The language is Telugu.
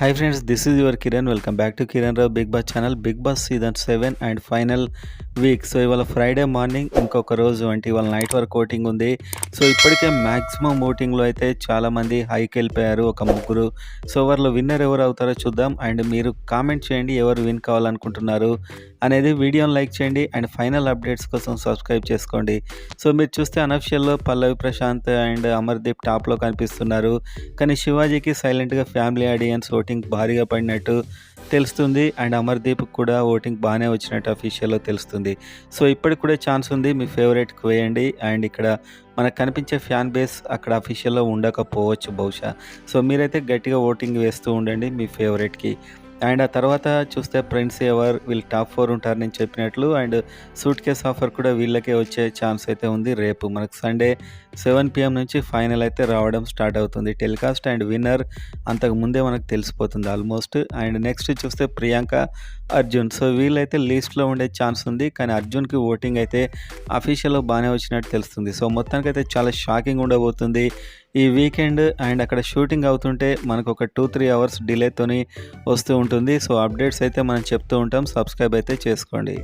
Hi friends, this is your Kiran. Welcome back to Kiran Rao Big Boss channel. Big boss season 7 and final week. So ఇవాళ ఫ్రైడే మార్నింగ్ ఇంకొక రోజు అంటే ఇవాళ నైట్ వరకు ఓటింగ్ ఉంది. సో ఇప్పటికే మ్యాక్సిమం ఓటింగ్లో అయితే చాలామంది హైకి వెళ్ళిపోయారు, ఒక ముగ్గురు. సో వాళ్ళు విన్నర్ ఎవరు అవుతారో చూద్దాం. అండ్ మీరు కామెంట్ చేయండి ఎవరు విన్ కావాలనుకుంటున్నారు అనేది. వీడియోని లైక్ చేయండి అండ్ ఫైనల్ అప్డేట్స్ కోసం సబ్స్క్రైబ్ చేసుకోండి. సో మీరు చూస్తే అనఫిషియల్లో పల్లవి ప్రశాంత్ అండ్ అమర్దీప్ టాప్లో కనిపిస్తున్నారు. కానీ శివాజీకి సైలెంట్గా ఫ్యామిలీ ఆడియన్స్ ఓటింగ్ భారీగా పడినట్టు తెలుస్తుంది. అండ్ అమర్దీప్ కూడా ఓటింగ్ బాగానే వచ్చినట్టు అఫీషియల్లో తెలుస్తుంది. సో ఇప్పటికి కూడా ఛాన్స్ ఉంది, మీ ఫేవరెట్కి వేయండి. అండ్ ఇక్కడ మనకు కనిపించే ఫ్యాన్ బేస్ అక్కడ అఫీషియల్లో ఉండకపోవచ్చు బహుశా. సో మీరైతే గట్టిగా ఓటింగ్ వేస్తూ ఉండండి మీ ఫేవరెట్కి. అండ్ ఆ తర్వాత చూస్తే ప్రిన్స్ ఎవర్ వీళ్ళు టాప్ 4 ఉంటారు నేను చెప్పినట్లు. అండ్ సూట్ కేస్ ఆఫర్ కూడా వీళ్ళకే వచ్చే ఛాన్స్ అయితే ఉంది. రేపు మనకు సండే 7 PM నుంచి ఫైనల్ అయితే రావడం స్టార్ట్ అవుతుంది టెలికాస్ట్. అండ్ విన్నర్ అంతకు ముందే మనకు తెలిసిపోతుంది ఆల్మోస్ట్. అండ్ నెక్స్ట్ చూస్తే ప్రియాంక, అర్జున్. సో వీళ్ళైతే లీస్ట్లో ఉండే ఛాన్స్ ఉంది. కానీ అర్జున్కి ఓటింగ్ అయితే అఫీషియల్లో బాగానే వచ్చినట్టు తెలుస్తుంది. సో మొత్తానికైతే చాలా షాకింగ్ ఉండబోతుంది ఈ వీకెండ్. అండ్ అక్కడ షూటింగ్ అవుతుంటే మనకు ఒక 2-3 అవర్స్ డిలేతోని వస్తూ ఉంటుంది. సో అప్డేట్స్ అయితే మనం చెప్తూ ఉంటాం, సబ్స్క్రైబ్ అయితే చేసుకోండి.